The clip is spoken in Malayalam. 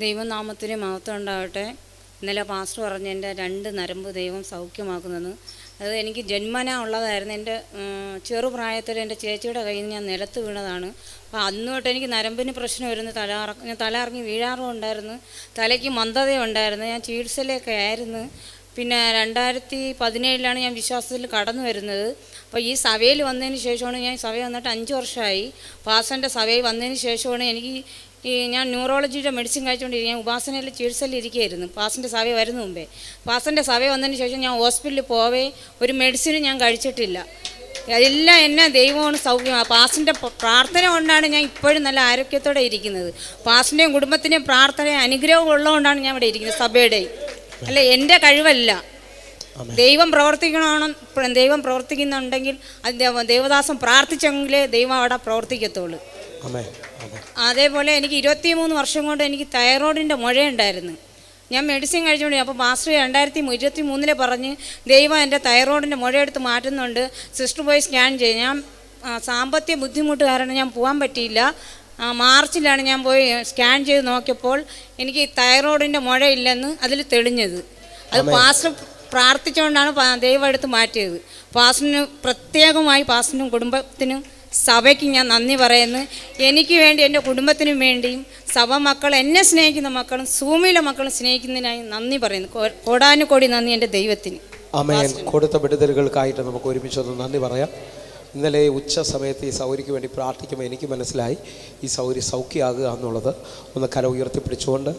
ദൈവനാമത്തിന് മഹത്വം ഉണ്ടാകട്ടെ. ഇന്നലെ പാസ്റ്റർ പറഞ്ഞ് എൻ്റെ 2 നരമ്പ് ദൈവം സൗഖ്യമാക്കുന്നെന്ന്. അത് എനിക്ക് ജന്മന ഉള്ളതായിരുന്നു. എൻ്റെ ചെറുപ്രായത്തിൽ എൻ്റെ ചേച്ചിയുടെ കയ്യിൽ നിന്ന് ഞാൻ നിലത്ത് വീണതാണ്. അപ്പോൾ അന്ന് തൊട്ട് എനിക്ക് നരമ്പിന് പ്രശ്നം വരുന്നു. ഞാൻ തലകറങ്ങി വീഴാറും ഉണ്ടായിരുന്നു. തലയ്ക്ക് മന്ദതയുണ്ടായിരുന്നു. ഞാൻ ചികിത്സയിലൊക്കെ ആയിരുന്നു. പിന്നെ 2017 ഞാൻ വിശ്വാസത്തിൽ കടന്നു വരുന്നത്. അപ്പോൾ ഈ സഭയിൽ വന്നതിന് ശേഷമാണ്, ഞാൻ സഭ വന്നിട്ട് 5 വർഷമായി. പാസ്റ്ററിൻ്റെ സഭയിൽ വന്നതിന് ശേഷമാണ് എനിക്ക് ഞാൻ ന്യൂറോളജിയുടെ മെഡിസിൻ കഴിച്ചുകൊണ്ടിരിക്കുക. ഞാൻ ഉപാസനയിൽ ചികിത്സയിലിരിക്കുകയായിരുന്നു പാസ്റ്ററിൻ്റെ സഭ വരുന്ന മുമ്പേ. പാസ്റ്ററിൻ്റെ സഭ വന്നതിന് ശേഷം ഞാൻ ഹോസ്പിറ്റലിൽ പോവേ ഒരു മെഡിസിനും ഞാൻ കഴിച്ചിട്ടില്ല. എല്ലാം എന്നെ ദൈവമാണ് സൗഖ്യമാണ്. പാസ്റ്ററിൻ്റെ പ്രാർത്ഥന കൊണ്ടാണ് ഞാൻ ഇപ്പോഴും നല്ല ആരോഗ്യത്തോടെ ഇരിക്കുന്നത്. പാസ്റ്ററിൻ്റെയും കുടുംബത്തിൻ്റെയും പ്രാർത്ഥനയും അനുഗ്രഹവും ഉള്ളതുകൊണ്ടാണ് ഞാൻ ഇവിടെ ഇരിക്കുന്നത്. സഭയുടെയും അല്ല, എൻ്റെ കഴിവല്ല. ദൈവം ദൈവം പ്രവർത്തിക്കുന്നുണ്ടെങ്കിൽ അത് ദേവദാസം പ്രാർത്ഥിച്ചെങ്കിലേ ദൈവം അവിടെ പ്രവർത്തിക്കത്തുള്ളൂ. അതേപോലെ എനിക്ക് 23 വർഷം കൊണ്ട് എനിക്ക് തൈറോയിഡിൻ്റെ മുഴയുണ്ടായിരുന്നു. ഞാൻ മെഡിസിൻ കഴിച്ചുകൊണ്ട്, അപ്പോൾ മാസ്റ്റർ 2023 പറഞ്ഞ് ദൈവം എൻ്റെ തൈറോയിഡിൻ്റെ മുഴയെടുത്ത് മാറ്റുന്നുണ്ട്, സിസ്റ്റർ പോയി സ്കാൻ ചെയ്യും. ഞാൻ സാമ്പത്തിക ബുദ്ധിമുട്ട് കാരണം ഞാൻ പോകാൻ പറ്റിയില്ല. മാർച്ചിലാണ് ഞാൻ പോയി സ്കാൻ ചെയ്ത് നോക്കിയപ്പോൾ എനിക്ക് തൈറോയിഡിൻ്റെ മുഴയില്ലെന്ന് അതിൽ തെളിഞ്ഞത്. അത് പാസ്റ്റർ പ്രാർത്ഥിച്ചുകൊണ്ടാണ് ദൈവം എടുത്ത് മാറ്റിയത്. പാസ്റ്ററിന് പ്രത്യേകമായി, പാസ്റ്ററിനും കുടുംബത്തിനും സഭയ്ക്ക് ഞാൻ നന്ദി പറയുന്നു. എനിക്ക് വേണ്ടി, എൻ്റെ കുടുംബത്തിനും വേണ്ടിയും സഭ മക്കൾ, എന്നെ സ്നേഹിക്കുന്ന മക്കളും സൂമിയിലെ മക്കളും സ്നേഹിക്കുന്നതിനായി നന്ദി പറയുന്നു. കോടാനുകോടി നന്ദി എൻ്റെ ദൈവത്തിന്. ആമേൻ. കൊടുത്ത വിടുതലുകൾക്കായിട്ട് നമുക്ക് ഒരുമിച്ചൊന്ന് നന്ദി പറയാം. ഇന്നലെ ഉച്ച സമയത്ത് ഈ സൗകര്യക്ക് വേണ്ടി പ്രാർത്ഥിക്കുമ്പോൾ എനിക്ക് മനസ്സിലായി ഈ സൗകര്യം സൗഖ്യമാകുക എന്നുള്ളത്. ഒന്ന് കര ഉയർത്തിപ്പിടിച്ചുകൊണ്ട്